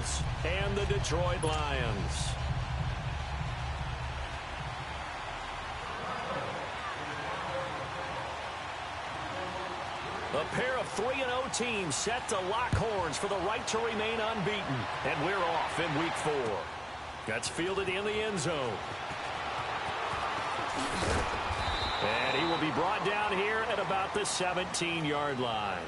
Eagles and the Detroit Lions. A pair of 3-0 teams set to lock horns for the right to remain unbeaten. And we're off in Week 4. That's fielded in the end zone. And he will be brought down here at about the 17-yard line.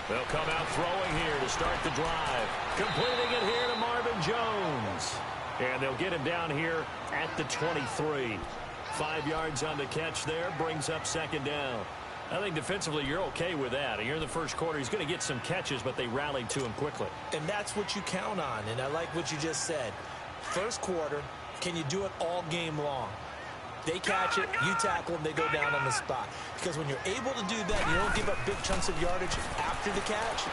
They'll come out throwing here to start the drive. Completing it here to Marvin Jones. And they'll get him down here at the 23. 5 yards on the catch there. Brings up second down. I think defensively you're okay with that. Here in the first quarter, he's going to get some catches, but they rallied to him quickly. And that's what you count on. And I like what you just said. First quarter, can you do it all game long? They catch it, you tackle them, they go down on the spot. Because when you're able to do that, you don't give up big chunks of yardage after the catch.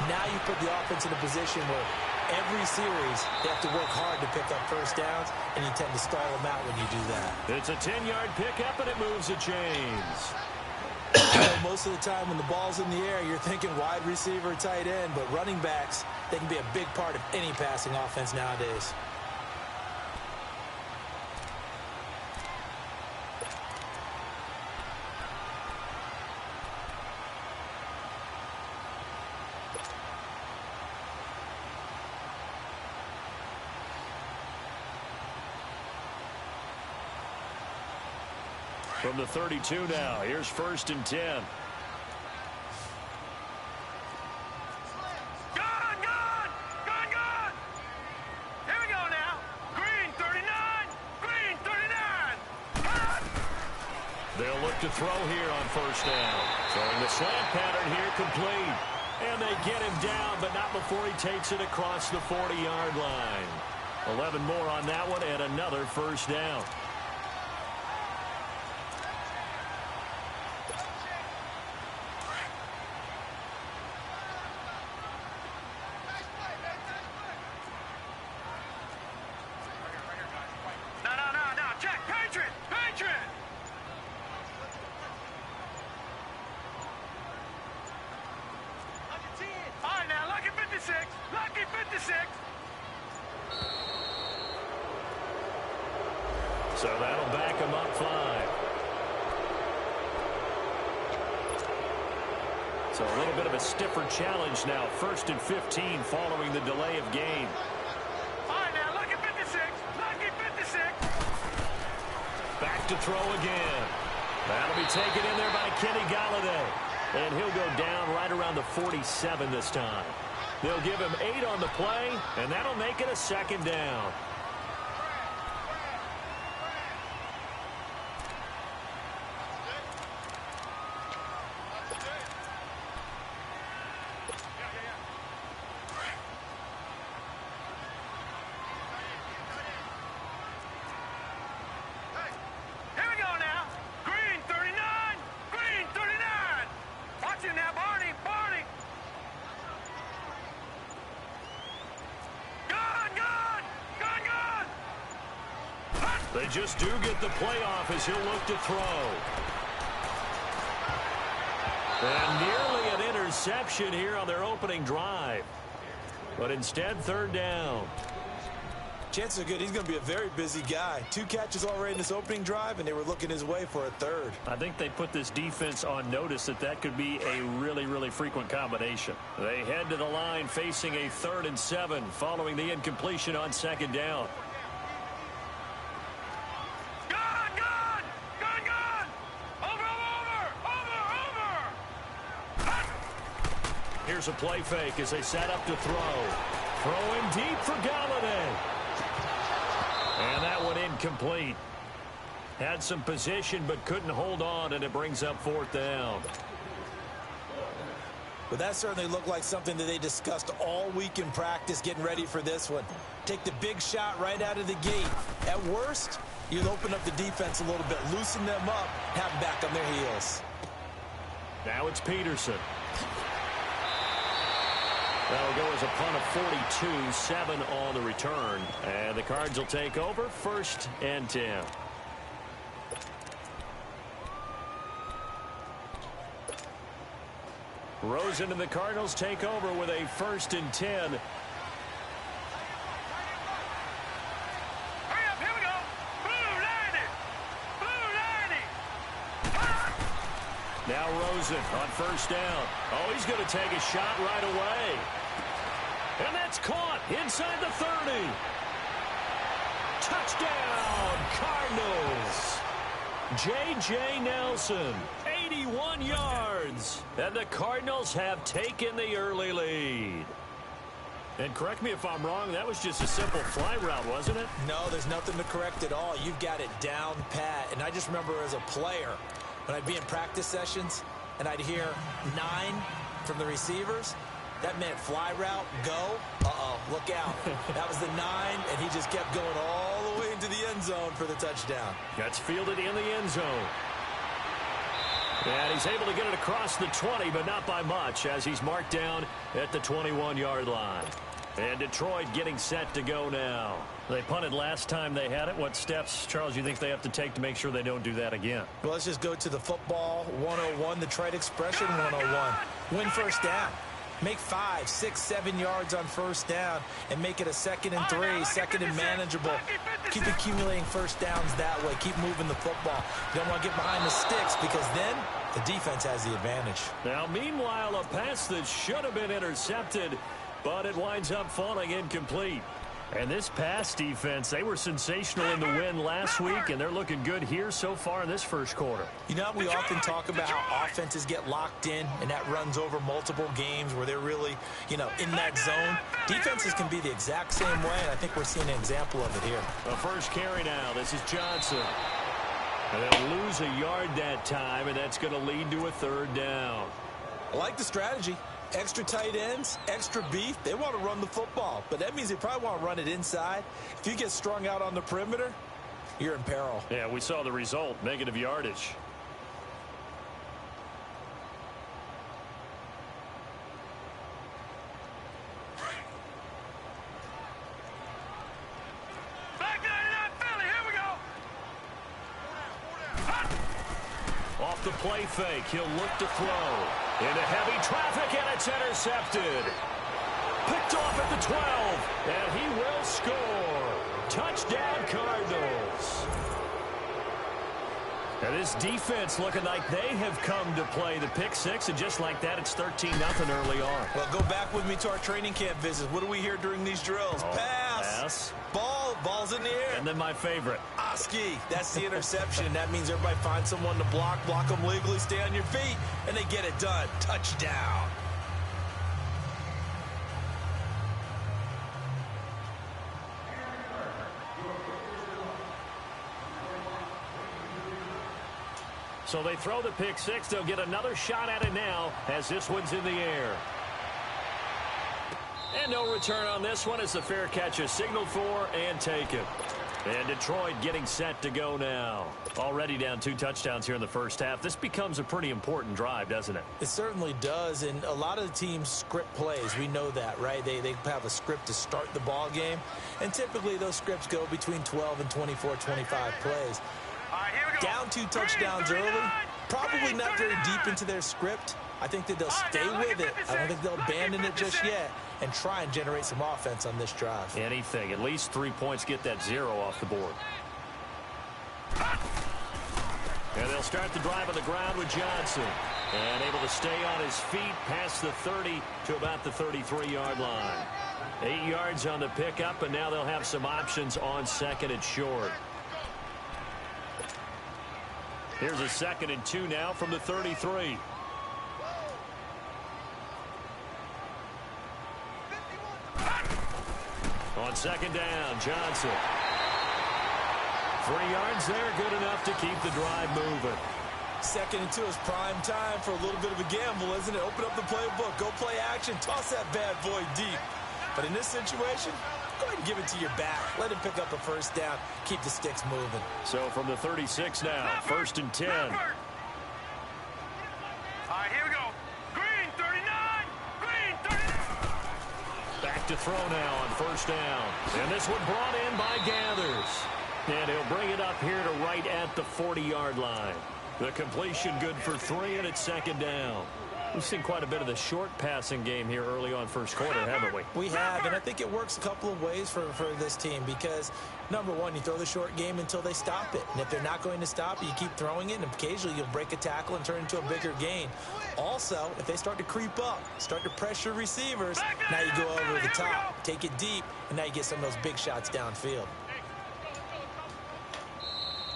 Now you put the offense in a position where every series they have to work hard to pick up first downs, and you tend to stall them out when you do that. It's a 10-yard pickup, and it moves the chains. Most of the time when the ball's in the air, you're thinking wide receiver, tight end, but running backs, they can be a big part of any passing offense nowadays. From the 32 now, here's 1st and 10. Here we go now. Green 39. Green 39. They'll look to throw here on 1st down. Throwing the slant pattern here complete. And they get him down, but not before he takes it across the 40-yard line. 11 more on that one and another 1st down. Lucky 56. So that'll back him up 5. So a little bit of a stiffer challenge now. 1st and 15 following the delay of game. All right, now, lucky 56. Lucky 56. Back to throw again. That'll be taken in there by Kenny Golladay. And he'll go down right around the 47 this time. They'll give him 8 on the play, and that'll make it a 2nd down. Here we go now. Green 39. Green 39. Watch him now, Barney. Barney. They just do get the playoff as he'll look to throw. And nearly an interception here on their opening drive. But instead, 3rd down. Chances are good he's going to be a very busy guy. 2 catches already in this opening drive, and they were looking his way for a 3rd. I think they put this defense on notice that could be a really, really frequent combination. They head to the line facing a 3rd and 7 following the incompletion on 2nd down. Here's a play fake as they set up to throw. Throwing deep for Golladay. And that one incomplete. Had some position but couldn't hold on, and it brings up 4th down. But that certainly looked like something that they discussed all week in practice getting ready for this one. Take the big shot right out of the gate. At worst, you'll open up the defense a little bit, loosen them up, have them back on their heels. Now it's Peterson. That'll go as a punt of 42, 7 on the return. And the Cards will take over, 1st and 10. Rosen and the Cardinals take over with a 1st and 10. Hurry up, here we go. Blue 90. Blue 90. Now Rosen on 1st down. Oh, he's going to take a shot right away. And that's caught inside the 30. Touchdown, Cardinals. J.J. Nelson, 81 yards. And the Cardinals have taken the early lead. And correct me if I'm wrong, that was just a simple fly route, wasn't it? No, there's nothing to correct at all. You've got it down pat. And I just remember as a player, when I'd be in practice sessions and I'd hear 9 from the receivers, that meant fly route, go. Uh-oh, look out. That was the 9, and he just kept going all the way into the end zone for the touchdown. That's fielded in the end zone. And he's able to get it across the 20, but not by much, as he's marked down at the 21-yard line. And Detroit getting set to go now. They punted last time they had it. What steps, Charles, you think they have to take to make sure they don't do that again? Well, let's just go to the football 101, the trite expression 101. Win 1st down. Make 5, 6, 7 yards on 1st down and make it a 2nd and 3, 2nd and manageable. Keep accumulating 1st downs that way. Keep moving the football. You don't want to get behind the sticks because then the defense has the advantage. Now, meanwhile, a pass that should have been intercepted, but it winds up falling incomplete. And this pass defense, they were sensational in the win last week, and they're looking good here so far in this 1st quarter. You know, we often talk about how offenses get locked in, and that runs over multiple games where they're really, in that zone. Defenses can be the exact same way, and I think we're seeing an example of it here. A 1st carry now. This is Johnson. And they'll lose a yard that time, and that's going to lead to a 3rd down. I like the strategy. Extra tight ends, extra beef. They want to run the football, but that means they probably want to run it inside. If you get strung out on the perimeter, you're in peril. Yeah, we saw the result, negative yardage. Back 99 Philly, here we go. Off the play fake, he'll look to throw. Into heavy traffic, and it's intercepted. Picked off at the 12, and he will score. Touchdown, Cardinals. And this defense looking like they have come to play the pick 6, and just like that, it's 13-0 early on. Well, go back with me to our training camp visits. What do we hear during these drills? Pass. Ball's in the air. And then my favorite. Oski. That's the interception. That means everybody finds someone to block them legally, stay on your feet, and they get it done. Touchdown. So they throw the pick 6. They'll get another shot at it now as this one's in the air. And no return on this one as the fair catch is signaled for and taken. And Detroit getting set to go now. Already down 2 touchdowns here in the 1st half. This becomes a pretty important drive, doesn't it? It certainly does, and a lot of the teams script plays. We know that, right? They have a script to start the ball game, and typically those scripts go between 12 and 24, 25 plays. All right, here we go. Down 2 touchdowns early, probably not very deep into their script. I think that they'll stay with it. I don't think they'll abandon it just yet and try and generate some offense on this drive. Anything. At least 3 points, get that 0 off the board. And they'll start the drive on the ground with Johnson. And able to stay on his feet past the 30 to about the 33-yard line. 8 yards on the pickup, and now they'll have some options on 2nd and short. Here's a 2nd and 2 now from the 33. On 2nd down, Johnson. 3 yards there, good enough to keep the drive moving. 2nd and 2 is prime time for a little bit of a gamble, isn't it? Open up the playbook, go play action, toss that bad boy deep. But in this situation, go ahead and give it to your back. Let him pick up a first down. Keep the sticks moving. So from the 36 now, 1st and 10. All right, here we go. Green 39. Green 39. Back to throw now on 1st down. And this one brought in by Gathers. And he'll bring it up here to right at the 40-yard line. The completion good for 3, and it's 2nd down. We've seen quite a bit of the short passing game here early on 1st quarter, haven't we? We have, and I think it works a couple of ways for this team because, number one, you throw the short game until they stop it. And if they're not going to stop it, you keep throwing it, and occasionally you'll break a tackle and turn it into a bigger gain. Also, if they start to creep up, start to pressure receivers, now you go over the top, take it deep, and now you get some of those big shots downfield.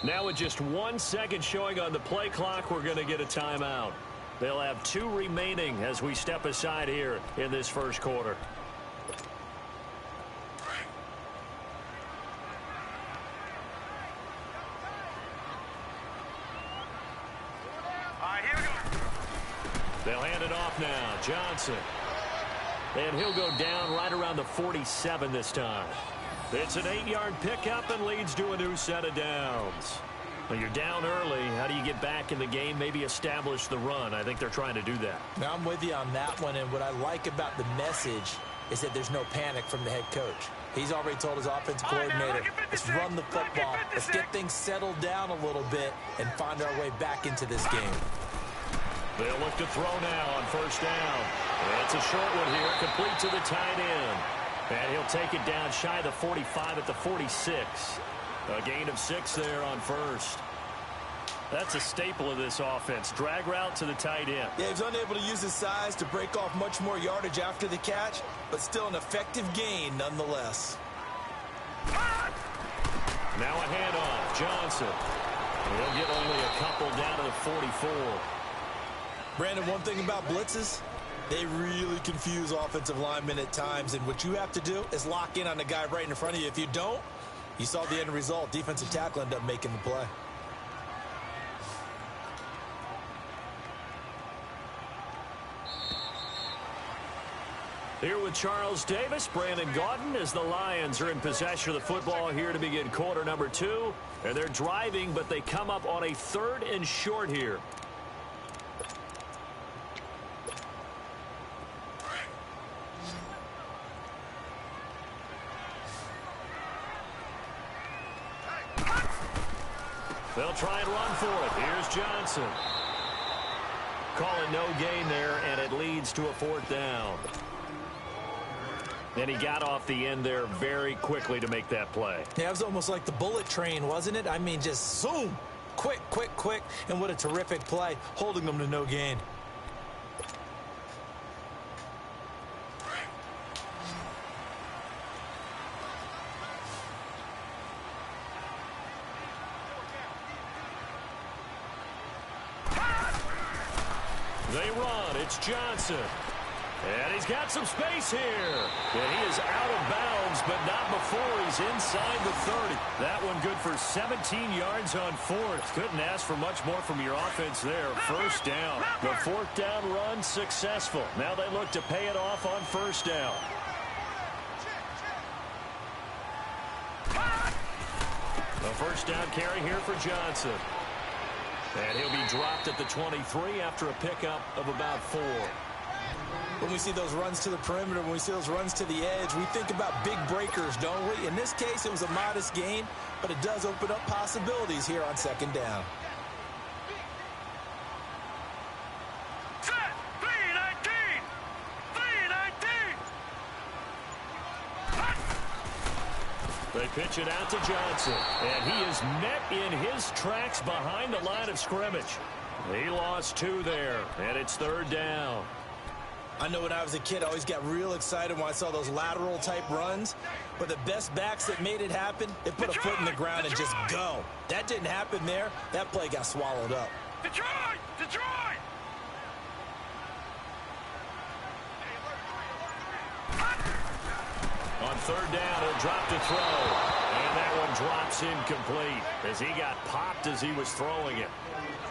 Now with just 1 second showing on the play clock, we're going to get a timeout. They'll have 2 remaining as we step aside here in this 1st quarter. All right, here we go. They'll hand it off now. Johnson. And he'll go down right around the 47 this time. It's an 8-yard pickup and leads to a new set of downs. When you're down early, how do you get back in the game, maybe establish the run? I think they're trying to do that. Now, I'm with you on that one, and what I like about the message is that there's no panic from the head coach. He's already told his offensive coordinator, let's run the football, let's get things settled down a little bit and find our way back into this game. They'll look to throw now on 1st down. It's a short one here, complete to the tight end. And he'll take it down shy of the 45 at the 46. A gain of 6 there on 1st. That's a staple of this offense. Drag route to the tight end. Yeah, he's unable to use his size to break off much more yardage after the catch, but still an effective gain nonetheless. Now a handoff. Johnson. He'll get only a couple down to the 44. Brandon, one thing about blitzes, they really confuse offensive linemen at times, and what you have to do is lock in on the guy right in front of you. If you don't, you saw the end result. Defensive tackle ended up making the play. Here with Charles Davis, Brandon Gaudin, as the Lions are in possession of the football here to begin quarter number 2. And they're driving, but they come up on a 3rd and short here. They'll try and run for it. Here's Johnson. Call it no gain there, and it leads to a 4th down. And he got off the end there very quickly to make that play. Yeah, it was almost like the bullet train, wasn't it? I mean, just zoom. Quick, quick, quick. And what a terrific play, holding them to no gain. They run. It's Johnson. And he's got some space here. And he is out of bounds, but not before he's inside the 30. That one good for 17 yards on 4th. Couldn't ask for much more from your offense there. 1st down. The 4th down run successful. Now they look to pay it off on 1st down. A 1st down carry here for Johnson. And he'll be dropped at the 23 after a pickup of about 4. When we see those runs to the perimeter, when we see those runs to the edge, we think about big breakers, don't we? In this case, it was a modest gain, but it does open up possibilities here on 2nd down. Set. 319. 319. They pitch it out to Johnson, and he is met in his tracks behind the line of scrimmage. He lost 2 there, and it's 3rd down. I know when I was a kid, I always got real excited when I saw those lateral-type runs. But the best backs that made it happen, they put a foot in the ground and just go. That didn't happen there. That play got swallowed up. Detroit! Detroit! On 3rd down, he'll drop to throw. And that one drops incomplete as he got popped as he was throwing it.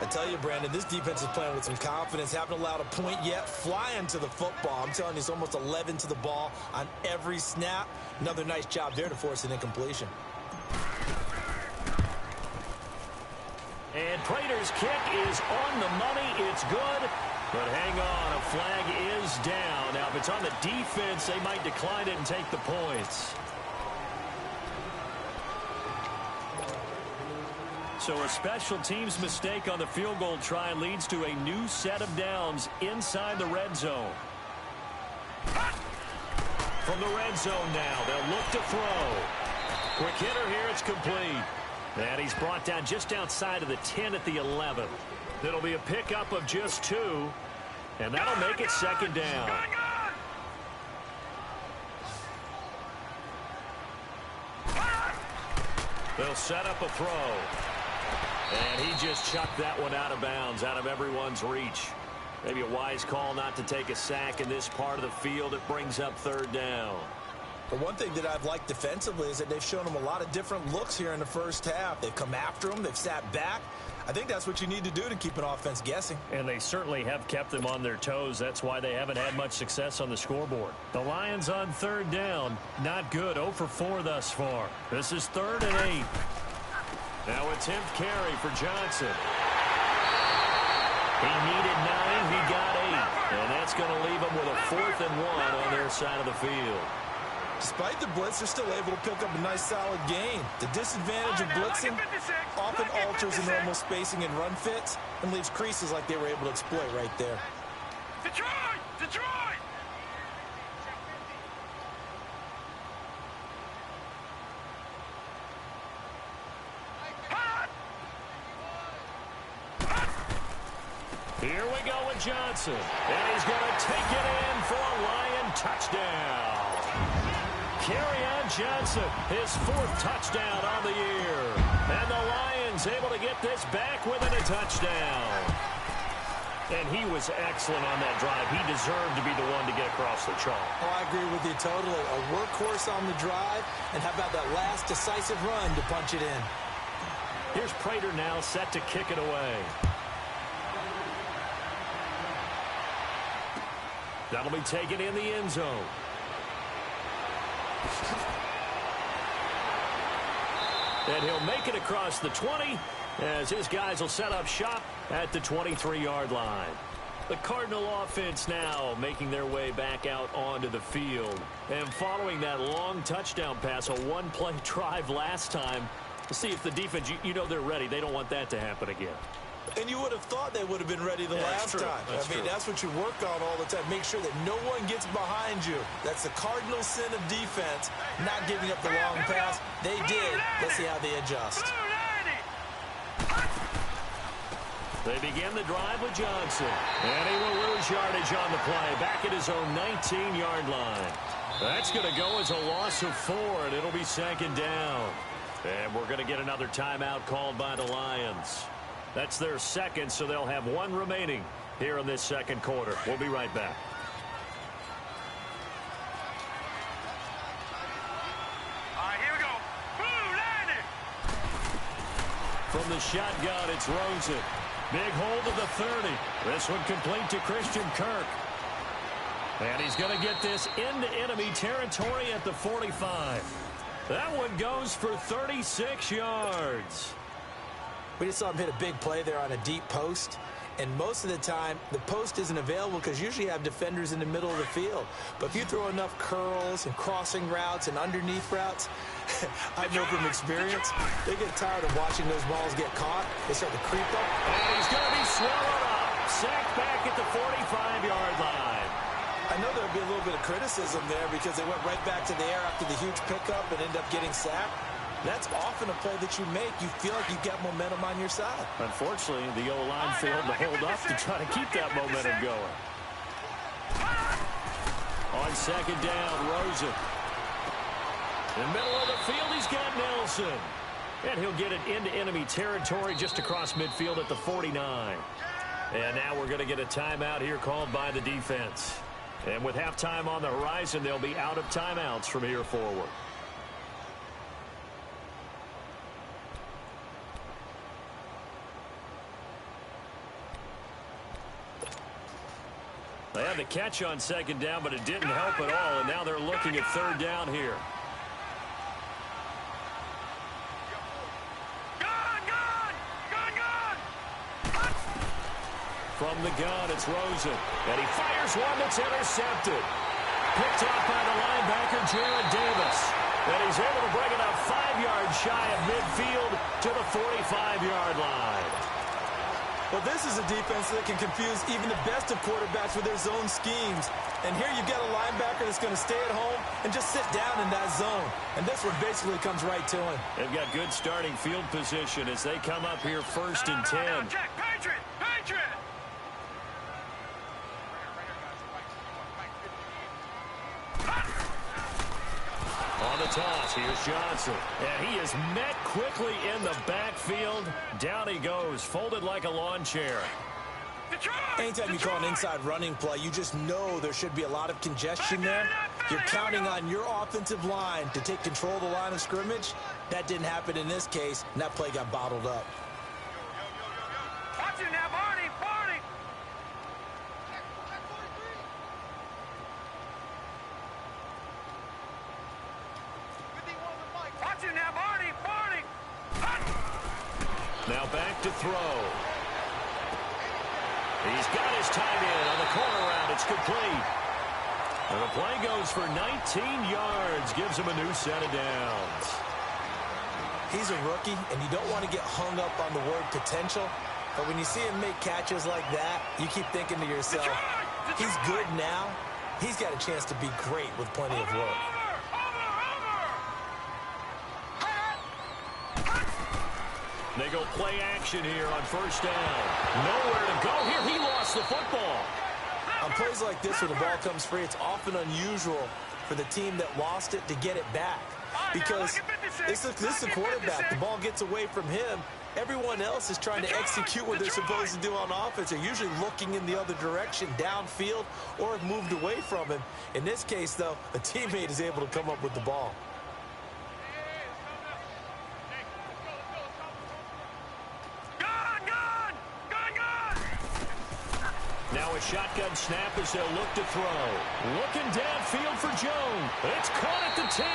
I tell you, Brandon, this defense is playing with some confidence. Haven't allowed a point yet. Flying to the football. I'm telling you, it's almost 11 to the ball on every snap. Another nice job there to force an incompletion. And Prater's kick is on the money. It's good. But hang on, a flag is down. Now, if it's on the defense, they might decline it and take the points. So a special teams mistake on the field goal try leads to a new set of downs inside the red zone. From the red zone now, they'll look to throw. Quick hitter here, it's complete. And he's brought down just outside of the 10 at the 11. It'll be a pickup of just 2, and that'll make it second down. They'll set up a throw. And he just chucked that one out of bounds, out of everyone's reach. Maybe a wise call not to take a sack in this part of the field. It brings up third down. But one thing that I've liked defensively is that they've shown them a lot of different looks here in the first half. They've come after them. They've sat back. I think that's what you need to do to keep an offense guessing. And they certainly have kept them on their toes. That's why they haven't had much success on the scoreboard. The Lions on third down. Not good. 0 for 4 thus far. This is 3rd and 8. Now a 10th carry for Johnson. He needed 9. He got 8. And that's going to leave them with a 4th and 1 on their side of the field. Despite the blitz, they're still able to pick up a nice solid gain. The disadvantage of blitzing often alters the normal spacing and run fits and leaves creases like they were able to exploit right there. Detroit! Detroit! Here we go with Johnson. And he's going to take it in for a Lion touchdown. Kerryon Johnson, his 4th touchdown on the year. And the Lions able to get this back within a touchdown. And he was excellent on that drive. He deserved to be the one to get across the chalk. Oh, I agree with you totally. A workhorse on the drive, and how about that last decisive run to punch it in? Here's Prater now set to kick it away. That'll be taken in the end zone. And he'll make it across the 20 as his guys will set up shop at the 23-yard line. The Cardinal offense now making their way back out onto the field. And following that long touchdown pass, a one-play drive last time, to see if the defense, you know they're ready. They don't want that to happen again. And you would have thought they would have been ready the last time. That's what you work on all the time. Make sure that no one gets behind you. That's the cardinal sin of defense, not giving up the long pass. They did. Let's see how they adjust. They begin the drive with Johnson. And he will lose yardage on the play. Back at his own 19-yard line. That's going to go as a loss of 4, and it'll be second down. And we're going to get another timeout called by the Lions. That's their second, so they'll have 1 remaining here in this second quarter. We'll be right back. All right, here we go. Blue landing. From the shotgun, it's Rosen. Big hold of the 30. This one complete to Christian Kirk. And he's going to get this into enemy territory at the 45. That one goes for 36 yards. We just saw him hit a big play there on a deep post. And most of the time, the post isn't available because usually you have defenders in the middle of the field. But if you throw enough curls and crossing routes and underneath routes, I know from experience, they get tired of watching those balls get caught. They start to creep up. And he's going to be swallowed up. Sacked back at the 45-yard line. I know there'll be a little bit of criticism there because they went right back to the air after the huge pickup and end up getting sacked. That's often a play that you make. You feel like you've got momentum on your side. Unfortunately, the O-line failed to hold up to try to keep that momentum going. On second down, Rosen. In the middle of the field, he's got Nelson. And he'll get it into enemy territory just across midfield at the 49. And now we're going to get a timeout here called by the defense. And with halftime on the horizon, they'll be out of timeouts from here forward. catch on second down, but it didn't help at all, and now they're looking at third down here. From the gun, it's Rosen, and he fires one that's intercepted. Picked off by the linebacker, Jared Davis. And he's able to bring it up 5 yards shy of midfield to the 45-yard line. Well, this is a defense that can confuse even the best of quarterbacks with their zone schemes. And here you've got a linebacker that's going to stay at home and just sit down in that zone. And this one basically comes right to him. They've got good starting field position as they come up here 1st and 10. Check, Patriot! Patriot! On the toss, here's Johnson. And he is met quickly in the backfield. Down he goes, folded like a lawn chair. Anytime you call an inside running play, you just know there should be a lot of congestion there. You're counting on your offensive line to take control of the line of scrimmage. That didn't happen in this case, and that play got bottled up. Watch it now, Barney! Barney! Watch it now, Barney! Barney! Now back to throw. He's got his tight end on the corner route. It's complete. And the play goes for 19 yards. Gives him a new set of downs. He's a rookie, and you don't want to get hung up on the word potential. But when you see him make catches like that, you keep thinking to yourself, he's good now. He's got a chance to be great with plenty of work. They go play action here on 1st down. Nowhere to go here. He lost the football. On plays like this where the ball comes free, it's often unusual for the team that lost it to get it back. Because this is a quarterback. The ball gets away from him. Everyone else is trying to execute what they're supposed to do on offense. They're usually looking in the other direction, downfield, or have moved away from him. In this case, though, a teammate is able to come up with the ball. Now a shotgun snap as they'll look to throw. Looking downfield for Jones. It's caught at the 10.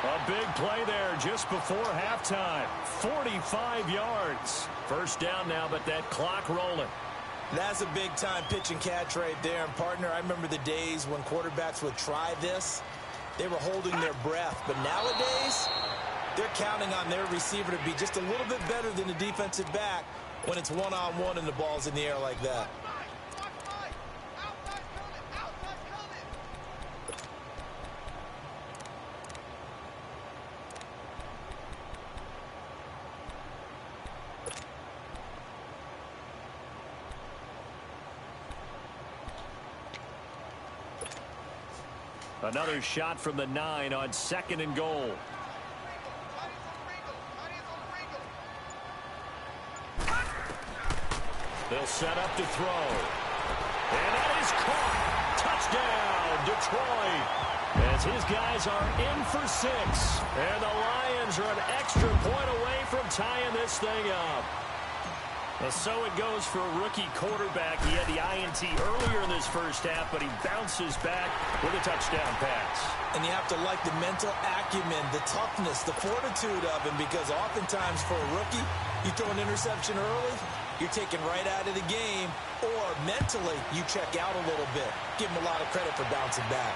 A big play there just before halftime. 45 yards. 1st down now, but that clock rolling. That's a big-time pitch and catch right there. And, partner, I remember the days when quarterbacks would try this. They were holding their breath. But nowadays, they're counting on their receiver to be just a little bit better than the defensive back when it's one-on-one and the ball's in the air like that. Another shot from the 9 on 2nd and goal. They'll set up to throw. And that is caught. Touchdown, Detroit. As his guys are in for 6. And the Lions are an extra point away from tying this thing up. So it goes for a rookie quarterback. He had the INT earlier in this 1st half, but he bounces back with a touchdown pass. And you have to like the mental acumen, the toughness, the fortitude of him, because oftentimes for a rookie, you throw an interception early, you're taken right out of the game, or mentally you check out a little bit. Give him a lot of credit for bouncing back.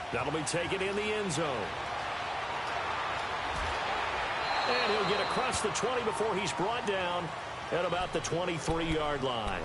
That'll be taken in the end zone. And he'll get across the 20 before he's brought down at about the 23-yard line.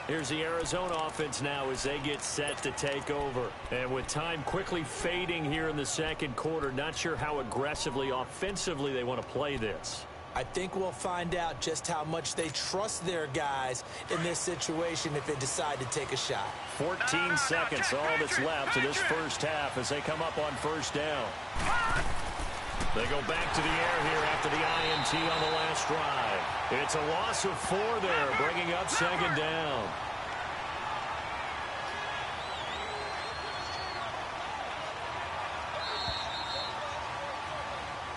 Here's the Arizona offense now as they get set to take over. And with time quickly fading here in the 2nd quarter, not sure how aggressively, offensively they want to play this. I think we'll find out just how much they trust their guys in this situation if they decide to take a shot. 14 seconds, all that's left to this 1st half as they come up on 1st down. They go back to the air here after the INT on the last drive. It's a loss of 4 there, bringing up 2nd down.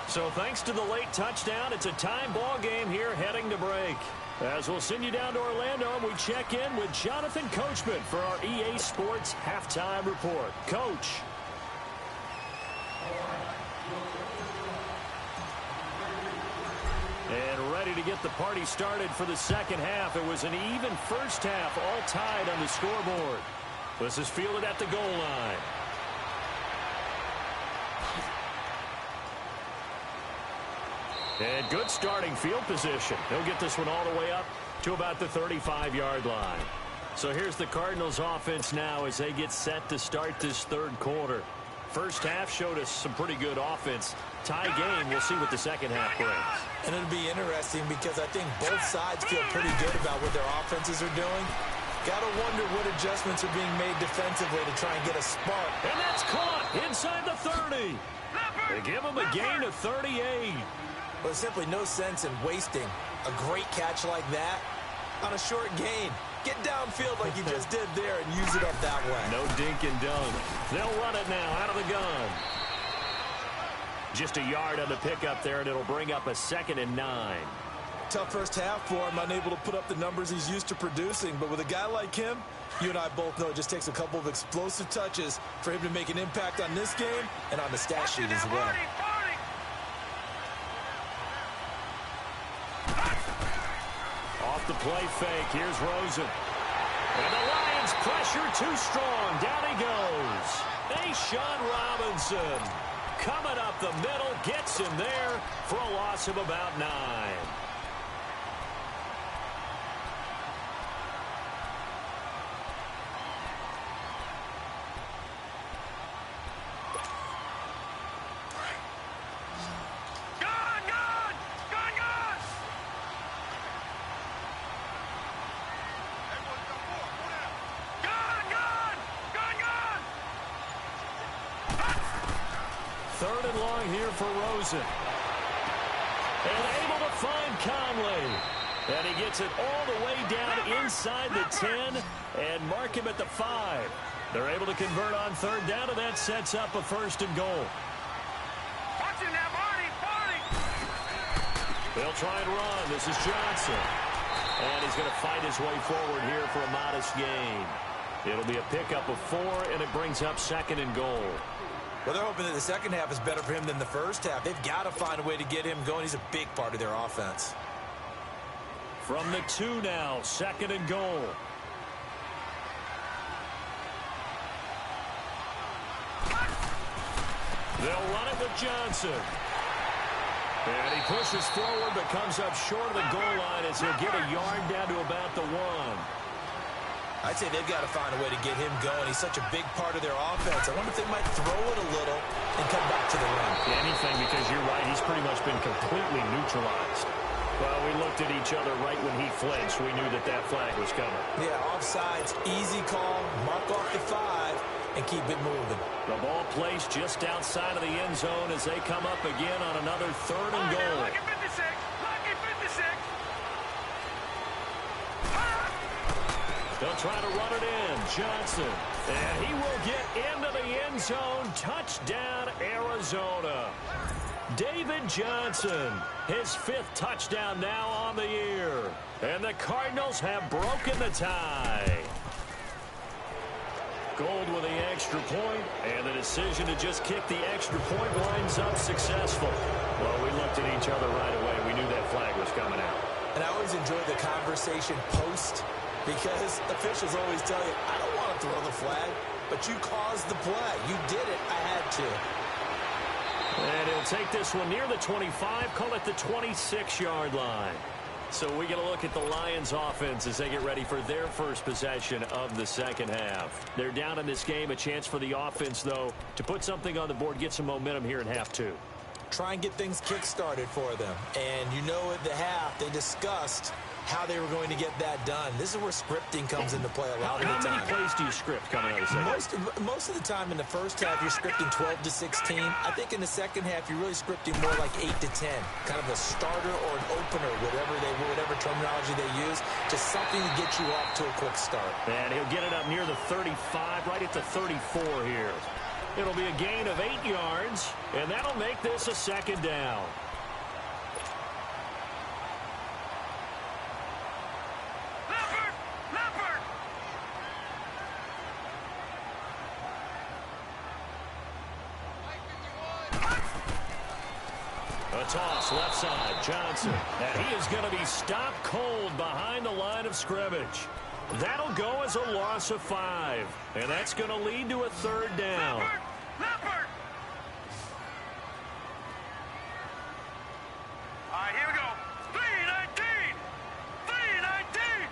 So thanks to the late touchdown, it's a tie ball game here heading to break. As we'll send you down to Orlando, and we check in with Jonathan Coachman for our EA Sports Halftime Report. Coach. And ready to get the party started for the second half. It was an even first half, all tied on the scoreboard. This is fielded at the goal line. And good starting field position. He'll get this one all the way up to about the 35-yard line. So here's the Cardinals offense now as they get set to start this third quarter. First half showed us some pretty good offense. Tie game, we'll see what the second half brings. And it'll be interesting because I think both sides feel pretty good about what their offenses are doing. Got to wonder what adjustments are being made defensively to try and get a spark. And that's caught inside the 30. They give him a gain of 38. Well, there's simply no sense in wasting a great catch like that on a short gain. Get downfield like you just did there and use it up that way. No dink and dunk. They'll run it now out of the gun. Just a yard on the pickup there, and it'll bring up a 2nd and 9. Tough first half for him, unable to put up the numbers he's used to producing. But with a guy like him, you and I both know it just takes a couple of explosive touches for him to make an impact on this game and on the stat sheet as well. Off the play fake, here's Rosen. And the Lions pressure too strong. Down he goes. Sean Robinson coming up the middle, gets him there for a loss of about 9. Third and long here for Rosen. And able to find Conley. And he gets it all the way down inside the 10 and mark him at the 5. They're able to convert on third down, and that sets up a 1st and goal. Watch him now, Barney! They'll try and run. This is Johnson. And he's going to fight his way forward here for a modest gain. It'll be a pickup of 4, and it brings up 2nd and goal. Well, they're hoping that the second half is better for him than the first half. They've got to find a way to get him going. He's a big part of their offense. From the 2 now, 2nd and goal. They'll run it with Johnson. And he pushes forward but comes up short of the goal line as he'll get a yard down to about the 1. I'd say they've got to find a way to get him going. He's such a big part of their offense. I wonder if they might throw it a little and come back to the run. Anything, because you're right. He's pretty much been completely neutralized. Well, we looked at each other right when he flinched. We knew that that flag was coming. Yeah, offsides, easy call, mark off the 5, and keep it moving. The ball placed just outside of the end zone as they come up again on another 3rd and goal. Lucky 56! Lucky 56! They'll try to run it in. Johnson. And he will get into the end zone. Touchdown, Arizona. David Johnson, his 5th touchdown now on the year. And the Cardinals have broken the tie. Gold with the extra point, and the decision to just kick the extra point winds up successful. Well, we looked at each other right away. We knew that flag was coming out. And I always enjoy the conversation post, because officials always tell you, I don't want to throw the flag, but you caused the play. You did it. I had to. And he'll take this one near the 25, call it the 26-yard line. So we get a look at the Lions offense as they get ready for their first possession of the second half. They're down in this game, a chance for the offense, though, to put something on the board, get some momentum here in half 2. Try and get things kick-started for them. And you know at the half, they discussed how they were going to get that done. This is where scripting comes into play a lot of the time. How many plays do you script coming out of the second? Most of the time in the first half, you're scripting 12 to 16. I think in the second half, you're really scripting more like 8 to 10. Kind of a starter or an opener, whatever terminology they use. Just something to get you off to a quick start. And he'll get it up near the 35, right at the 34 here. It'll be a gain of 8 yards, and that'll make this a 2nd down. A toss left side, Johnson. And he is going to be stopped cold behind the line of scrimmage. That'll go as a loss of 5. And that's going to lead to a third down. Leopard! All right, here we go. 319! 319!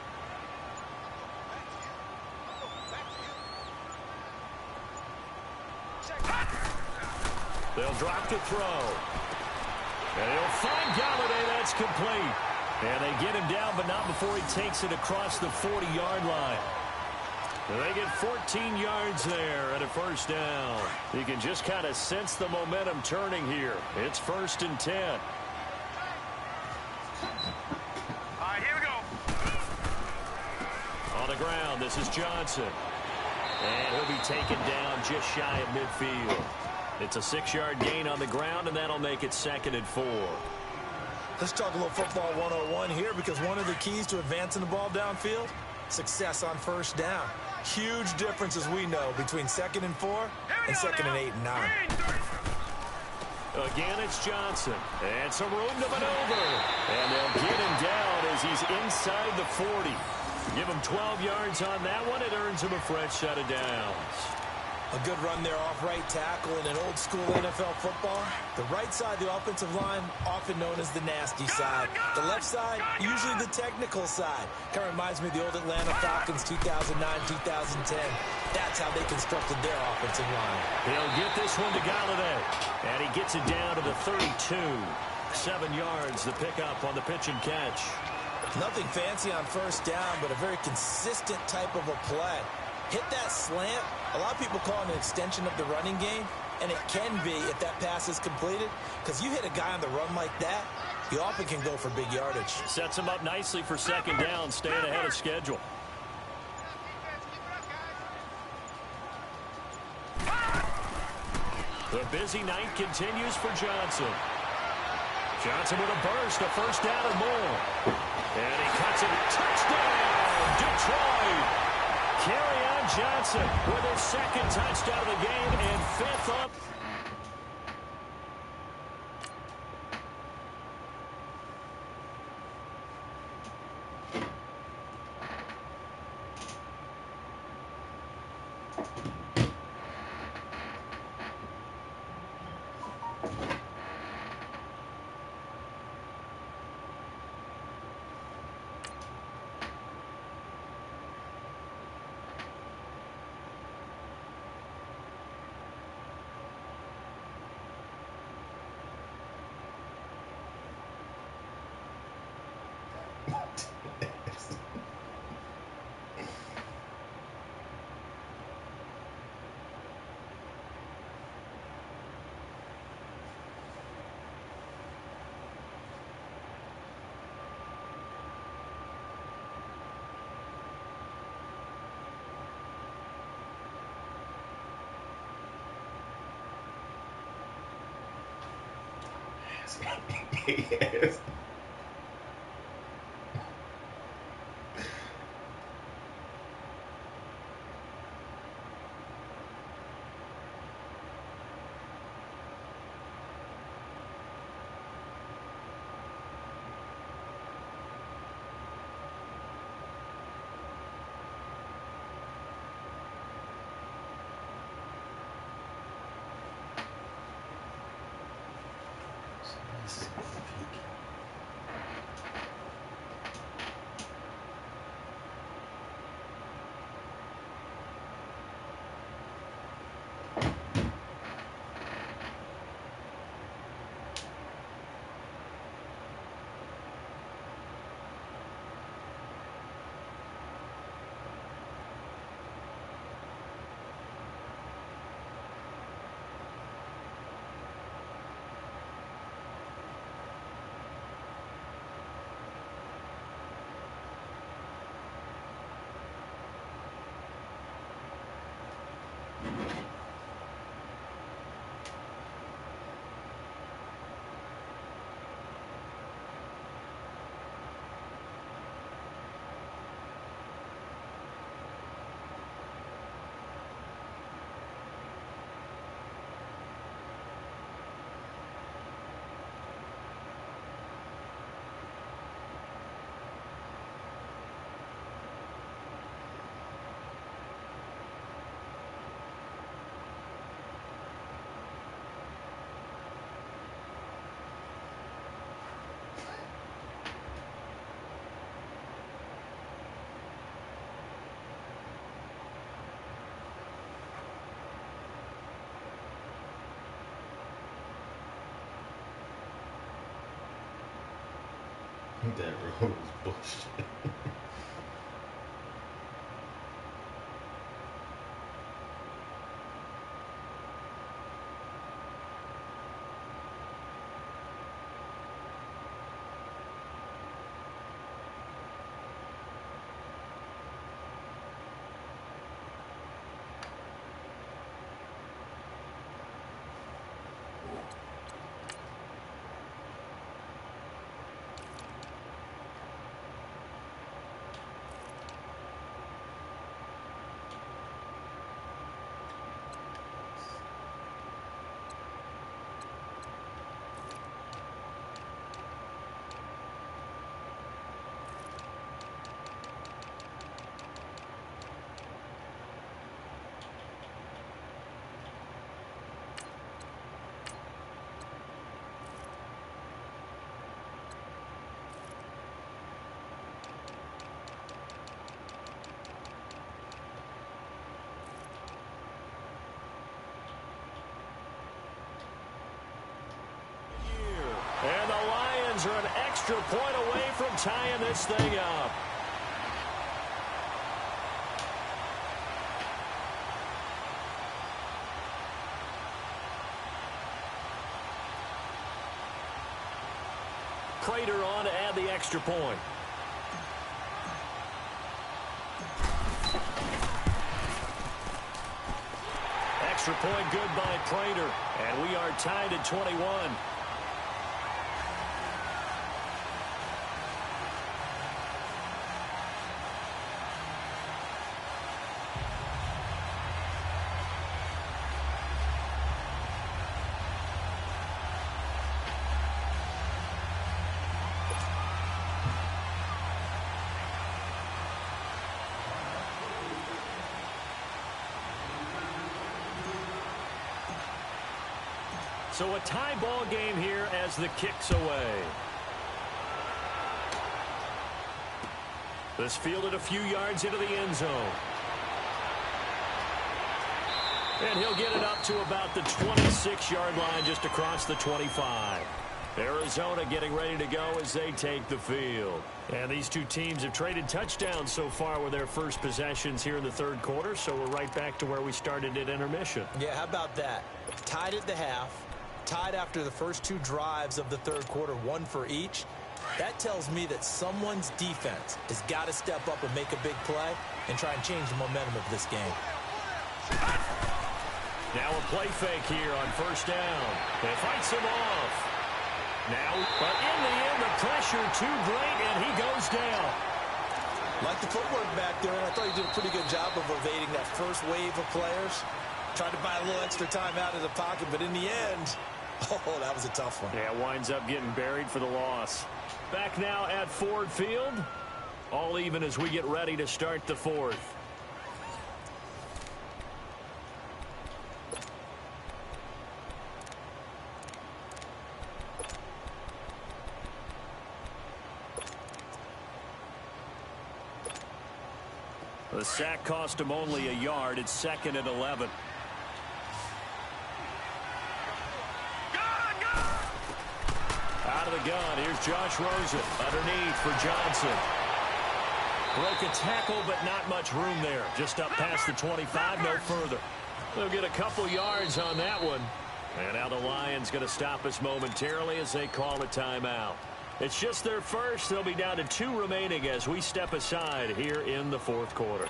They'll drop to throw. And he'll find Galladay. That's complete. And they get him down, but not before he takes it across the 40-yard line. And they get 14 yards there and a first down. You can just kind of sense the momentum turning here. It's 1st and 10. All right, here we go. On the ground, this is Johnson. And he'll be taken down just shy of midfield. It's a 6-yard gain on the ground, and that'll make it 2nd and 4. Let's talk a little football 101 here, because one of the keys to advancing the ball downfield, success on first down. Huge difference, as we know, between 2nd and 4 and 2nd and 8 and 9. Again, it's Johnson. And some room to maneuver. And they'll get him down as he's inside the 40. Give him 12 yards on that one. It earns him a fresh set of downs. A good run there off right tackle in an old-school NFL football. The right side of the offensive line, often known as the nasty side. The left side, usually the technical side. Kind of reminds me of the old Atlanta Falcons 2009-2010. That's how they constructed their offensive line. He'll get this one to Galladay. And he gets it down to the 32. 7 yards, the pickup on the pitch and catch. Nothing fancy on first down, but a very consistent type of a play. Hit that slant. A lot of people call it an extension of the running game, and it can be if that pass is completed, because you hit a guy on the run like that, you often can go for big yardage. Sets him up nicely for 2nd down, staying ahead of schedule. The busy night continues for Johnson. Johnson with a burst, a first down and more. And he cuts it. Touchdown, Detroit! Kerryon Johnson with his 2nd touchdown of the game and 5th up. Yes. That road was bullshit. And the Lions are an extra point away from tying this thing up. Prater on to add the extra point. Extra point good by Prater. And we are tied at 21. So a tie ball game here as the kick's away. This fielded a few yards into the end zone. And he'll get it up to about the 26-yard line just across the 25. Arizona getting ready to go as they take the field. And these two teams have traded touchdowns so far with their first possessions here in the third quarter, so we're right back to where we started at intermission. Yeah, how about that? Tied at the half. Tied after the first two drives of the third quarter, one for each. That tells me that someone's defense has got to step up and make a big play and try and change the momentum of this game. Now a play fake here on first down. It fights him off. Now, but in the end, the pressure too great, and he goes down. Like the footwork back there, and I thought he did a pretty good job of evading that first wave of players. Tried to buy a little extra time out of the pocket, but in the end, oh, that was a tough one. Yeah, winds up getting buried for the loss. Back now at Ford Field. All even as we get ready to start the fourth. The sack cost him only a yard. It's second and 11. Out of the gun, here's Josh Rosen. Underneath for Johnson. Broke a tackle, but not much room there. Just up past the 25, no further. They'll get a couple yards on that one. And now the Lions going to stop us momentarily as they call a timeout. It's just their first. They'll be down to 2 remaining as we step aside here in the fourth quarter.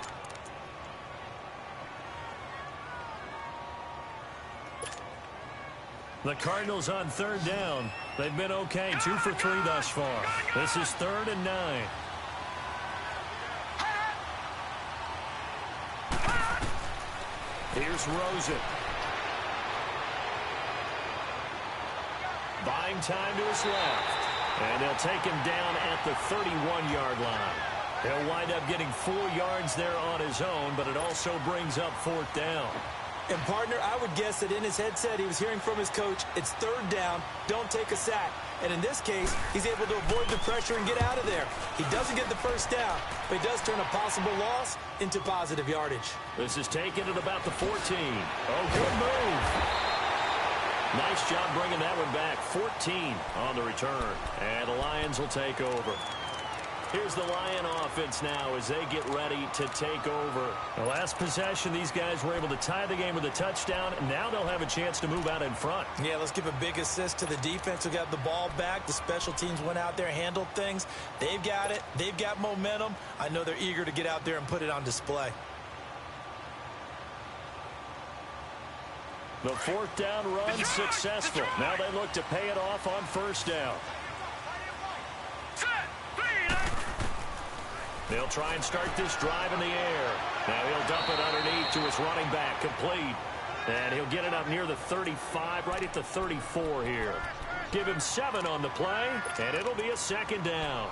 The Cardinals on third down. They've been okay, 2 for 3 thus far. This is 3rd and 9. Here's Rosen. Buying time to his left. And they'll take him down at the 31-yard line. He'll wind up getting 4 yards there on his own, but it also brings up 4th down. And, partner, I would guess that in his headset he was hearing from his coach, it's 3rd down, don't take a sack. And in this case, he's able to avoid the pressure and get out of there. He doesn't get the first down, but he does turn a possible loss into positive yardage. This is taken at about the 14. Oh, good move. Nice job bringing that one back. 14 on the return. And the Lions will take over. Here's the Lion offense now as they get ready to take over. The last possession, these guys were able to tie the game with a touchdown. Now they'll have a chance to move out in front. Yeah, let's give a big assist to the defense who got the ball back. The special teams went out there, handled things. They've got it. They've got momentum. I know they're eager to get out there and put it on display. The fourth down run successful. Now they look to pay it off on first down. They'll try and start this drive in the air. Now he'll dump it underneath to his running back, complete. And he'll get it up near the 35, right at the 34 here. Give him 7 on the play, and it'll be a second down.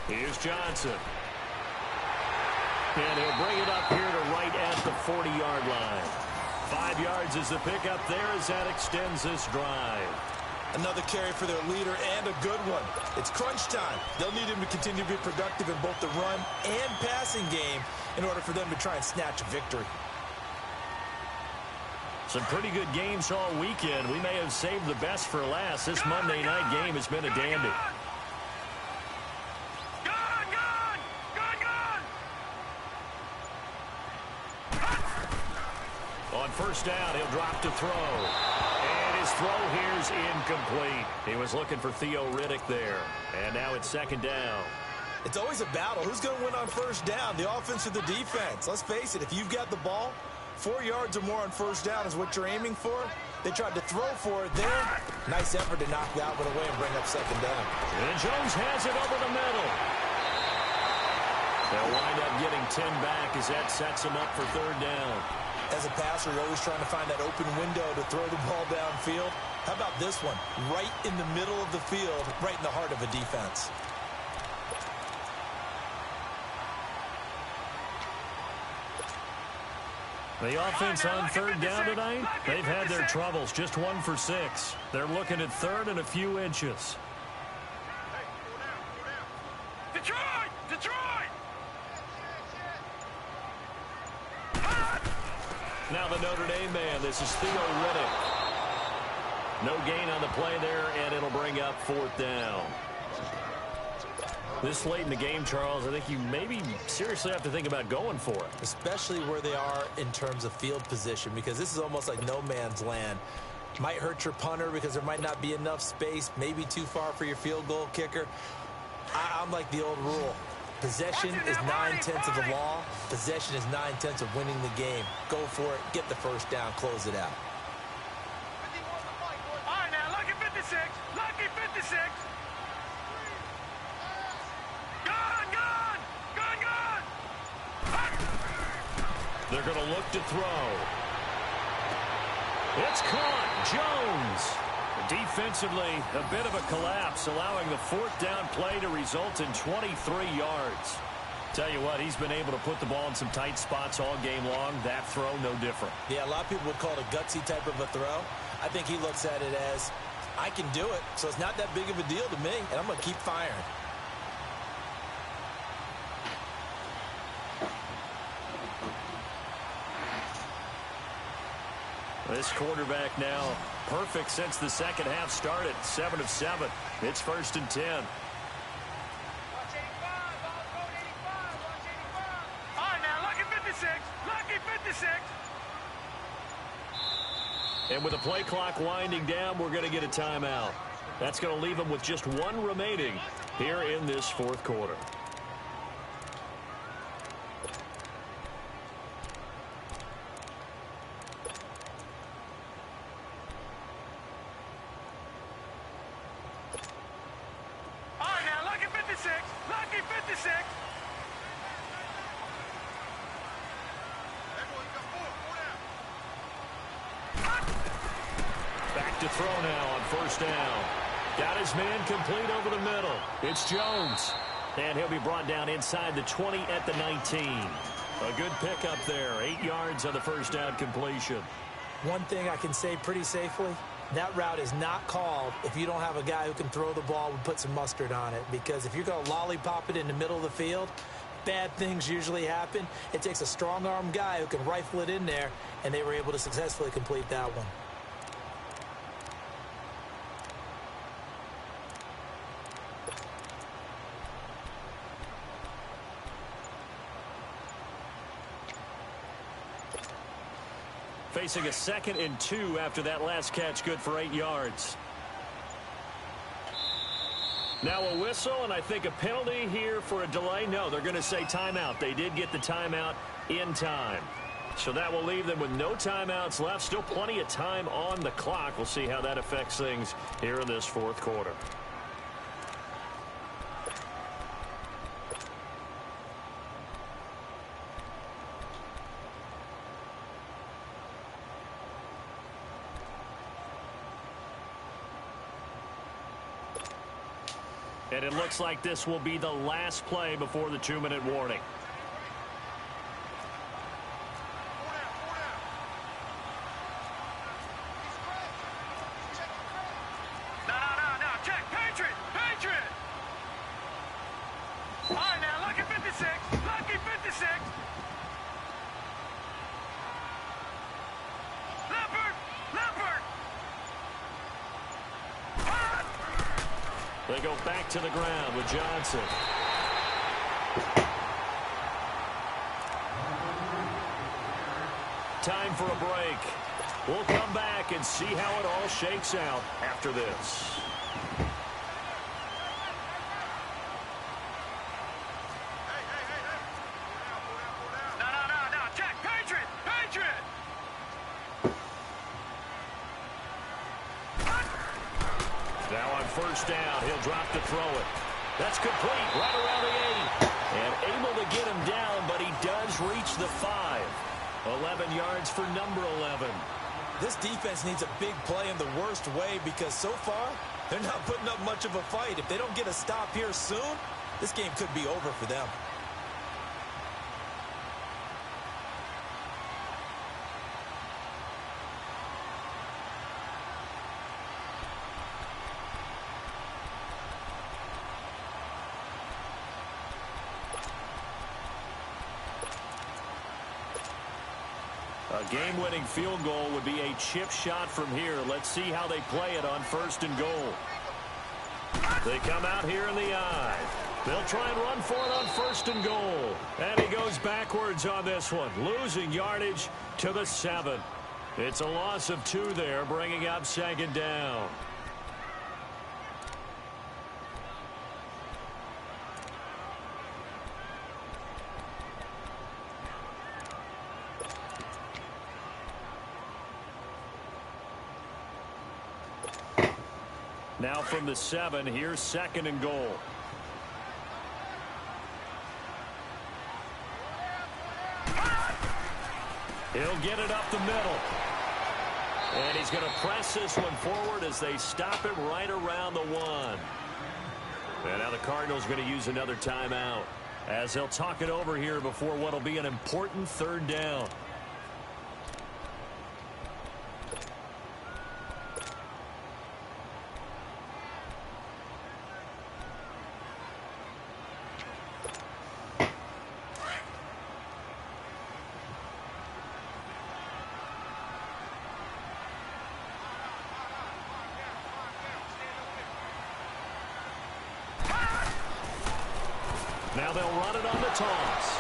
Here's Johnson. And he'll bring it up here to right at the 40-yard line. 5 yards is the pickup there as that extends this drive. Another carry for their leader and a good one. It's crunch time. They'll need him to continue to be productive in both the run and passing game in order for them to try and snatch a victory. Some pretty good games all weekend. We may have saved the best for last. This Monday night game has been a dandy. On first down, he'll drop to throw. And his throw here's incomplete. He was looking for Theo Riddick there. And now it's second down. It's always a battle. Who's going to win on first down, the offense or the defense? Let's face it, if you've got the ball, 4 yards or more on first down is what you're aiming for. They tried to throw for it there. Nice effort to knock that one away and bring up second down. And Jones has it over the middle. They'll wind up getting 10 back as that sets them up for third down. As a passer, you're always trying to find that open window to throw the ball downfield. How about this one? Right in the middle of the field, right in the heart of a defense. The offense on third down tonight, they've had their troubles. Just 1 for 6. They're looking at third and a few inches. Detroit! Detroit! Now the Notre Dame man, this is Theo Riddick. No gain on the play there, and it'll bring up fourth down. This late in the game, Charles, I think you maybe seriously have to think about going for it. Especially where they are in terms of field position, because this is almost like no man's land. Might hurt your punter because there might not be enough space, maybe too far for your field goal kicker. I'm like the old rule. Possession is 9/10 of the law. Possession is 9/10 of winning the game. Go for it. Get the first down. Close it out. All right, now, lucky 56. Lucky 56. Gun! They're going to look to throw. It's caught. Jones. Defensively, a bit of a collapse, allowing the fourth down play to result in 23 yards. Tell you what, he's been able to put the ball in some tight spots all game long. That throw, no different. Yeah, a lot of people would call it a gutsy type of a throw. I think he looks at it as, I can do it, so it's not that big of a deal to me, and I'm going to keep firing. This quarterback now perfect since the second half started. 7 of 7. It's 1st and 10. All right, now, lucky 56. Lucky 56. And with the play clock winding down, we're going to get a timeout. That's going to leave them with just 1 remaining here in this fourth quarter. Lucky 56. Back to throw now on first down. Got his man complete over the middle. It's Jones. And he'll be brought down inside the 20 at the 19. A good pickup there. 8 yards on the first down completion. One thing I can say pretty safely, That route is not called if you don't have a guy who can throw the ball and put some mustard on it, because if you're going to lollipop it in the middle of the field, bad things usually happen. It takes a strong-arm guy who can rifle it in there, and they were able to successfully complete that one. Facing a 2nd and 2 after that last catch, good for 8 yards. Now a whistle, and I think a penalty here for a delay. No, they're going to say timeout. They did get the timeout in time. So that will leave them with no timeouts left. Still plenty of time on the clock. We'll see how that affects things here in this 4th quarter. And it looks like this will be the last play before the 2-minute warning. No. Check. Patriot. All right, now, lucky 56. Lucky 56. Leopard. They go back to the ground with Johnson. Time for a break. We'll come back and see how it all shakes out after this. No. Check. Patriot. Now on 1st down, he'll drop to throw it. That's complete right around the 8. And able to get him down, but he does reach the 5. 11 yards for number 11. This defense needs a big play in the worst way, because so far, they're not putting up much of a fight. If they don't get a stop here soon, this game could be over for them. A game-winning field goal would be a chip shot from here. Let's see how they play it on 1st and goal. They come out here in the I. They'll try and run for it on 1st and goal. And he goes backwards on this one, losing yardage to the 7. It's a loss of 2 there, bringing up 2nd down. Now from the 7, here's 2nd and goal. He'll get it up the middle. And he's going to press this one forward as they stop it right around the 1. And now the Cardinals are going to use another timeout as they'll talk it over here before what will be an important 3rd down. Now they'll run it on the toss.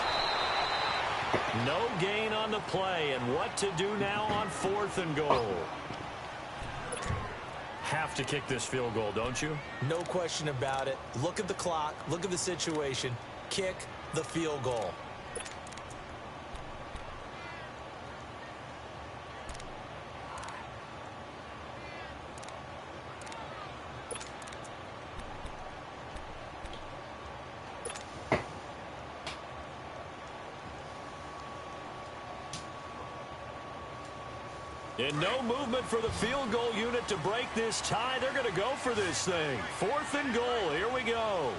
No gain on the play, and what to do now on 4th and goal. Have to kick this field goal, don't you? No question about it. Look at the clock. Look at the situation. Kick the field goal. And no movement for the field goal unit to break this tie. They're going to go for this thing. 4th and goal. Here we go.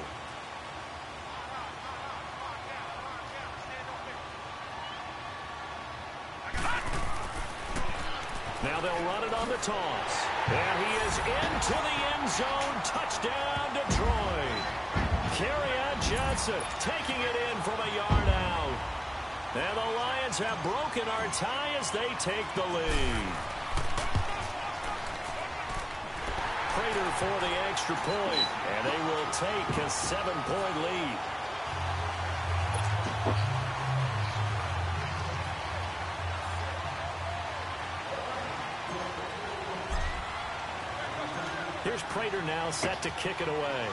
Now they'll run it on the toss. And he is into the end zone. Touchdown, Detroit. Kerryon Johnson taking it in from a yard out. And the Lions have broken our tie as they take the lead. Prater for the extra point, and they will take a 7-point lead. Here's Prater now set to kick it away.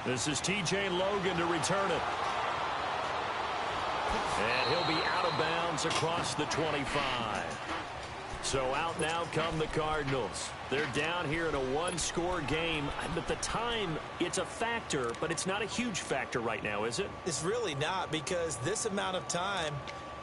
This is T.J. Logan to return it. And he'll be out of bounds across the 25. So out now come the Cardinals. They're down here in a one-score game. But the time, it's a factor, but it's not a huge factor right now, is it? It's really not, because this amount of time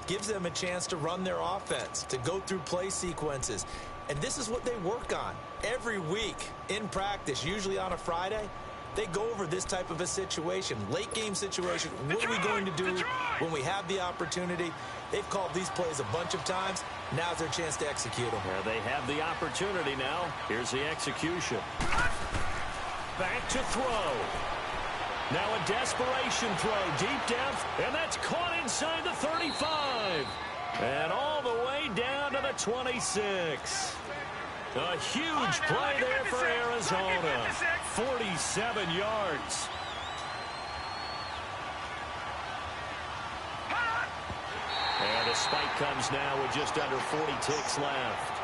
gives them a chance to run their offense, to go through play sequences. And this is what they work on every week in practice, usually on a Friday. They go over this type of a situation, late game situation. What are we going to do when we have the opportunity? They've called these plays a bunch of times. Now's their chance to execute them. Yeah, they have the opportunity now. Here's the execution. Back to throw. Now a desperation throw deep down, and that's caught inside the 35. And all the way down to the 26. A huge play there for Arizona. 47 yards. And a spike comes now with just under 40 ticks left.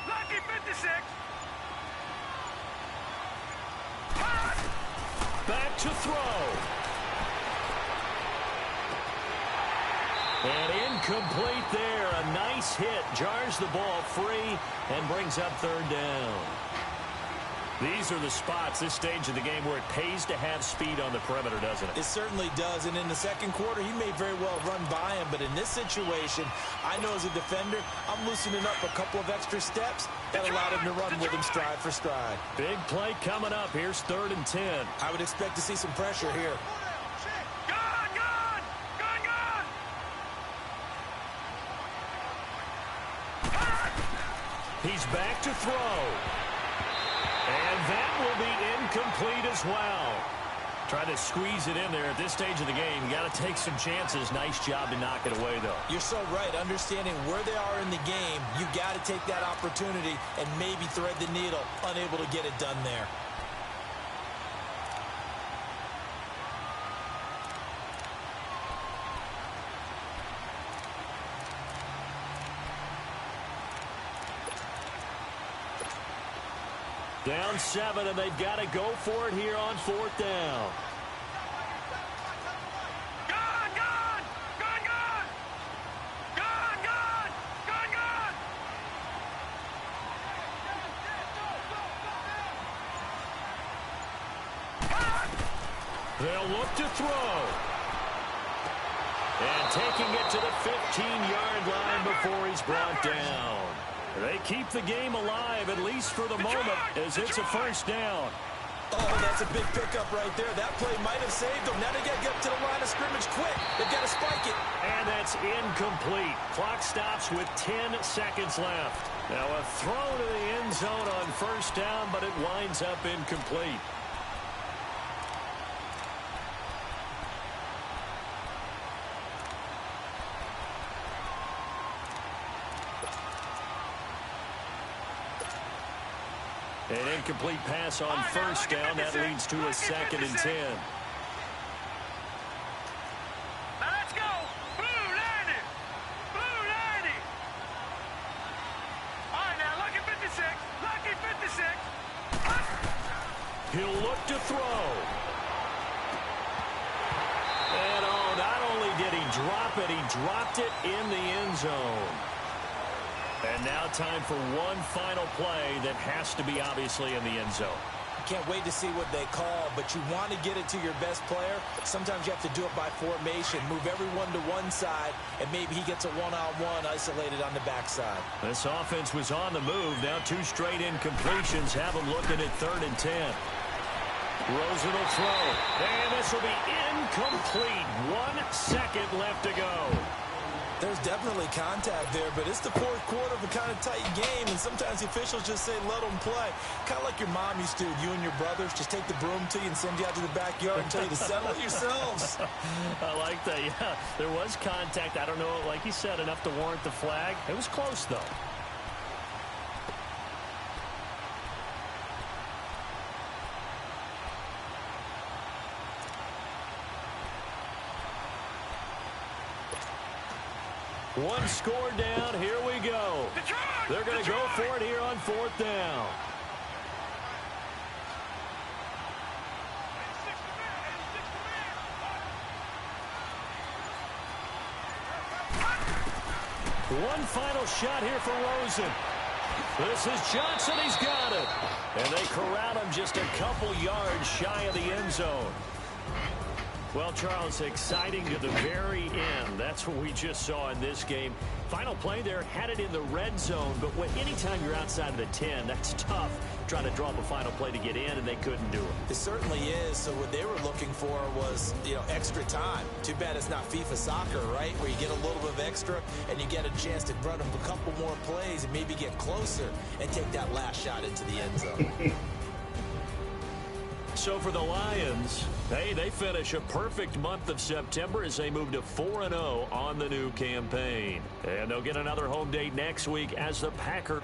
Lucky 56. Back to throw. And incomplete there. A nice hit. Jars the ball free and brings up third down. These are the spots, this stage of the game, where it pays to have speed on the perimeter, doesn't it? It certainly does. And in the second quarter, he may very well run by him. But in this situation, I know as a defender, I'm loosening up a couple of extra steps that allowed him to run with him stride for stride. Big play coming up. Here's 3rd and 10. I would expect to see some pressure here. He's back to throw. And that will be incomplete as well. Trying to squeeze it in there at this stage of the game. You got to take some chances. Nice job to knock it away, though. You're so right. Understanding where they are in the game, you got to take that opportunity and maybe thread the needle. Unable to get it done there. Down 7, and they've got to go for it here on 4th down. They'll look to throw. And taking it to the 15-yard line before he's brought down. They keep the game alive, at least for the moment, as it's a 1st down. Oh, that's a big pickup right there. That play might have saved them. Now they got to get up to the line of scrimmage quick. They've got to spike it. And that's incomplete. Clock stops with 10 seconds left. Now a throw to the end zone on 1st down, but it winds up incomplete. An incomplete pass on 1st down. That leads to a 2nd and 10. Let's go. Blue 90. Blue 90. All right, now, lucky 56. Lucky 56. He'll look to throw. And oh, not only did he drop it? He dropped it in the end zone. And now time for one final play that has to be obviously in the end zone. Can't wait to see what they call, but you want to get it to your best player. Sometimes you have to do it by formation. Move everyone to one side, and maybe he gets a one-on-one isolated on the backside. This offense was on the move. Now 2 straight incompletions have them looking at 3rd and 10. Rosen will throw, and this will be incomplete. 1 second left to go. There's definitely contact there, but it's the 4th quarter of a kind of tight game, and sometimes the officials just say, let them play. Kind of like your mom used to, you and your brothers, just take the broom to you and send you out to the backyard and tell you to settle it yourselves. I like that, yeah. There was contact. I don't know, like you said, enough to warrant the flag. It was close, though. One score down. Here we go. They're going to go for it here on 4th down. One final shot here for Rosen. This is Johnson. He's got it. And they corral him just a couple yards shy of the end zone. Well, Charles, exciting to the very end. That's what we just saw in this game. Final play there, had it in the red zone, but anytime you're outside of the 10, that's tough trying to draw up a final play to get in, and they couldn't do it. It certainly is. So what they were looking for was, extra time. Too bad it's not FIFA soccer, right, where you get a little bit of extra and you get a chance to run a couple more plays and maybe get closer and take that last shot into the end zone. So for the Lions, hey, they finish a perfect month of September as they move to 4-0 on the new campaign. And they'll get another home date next week as the Packers.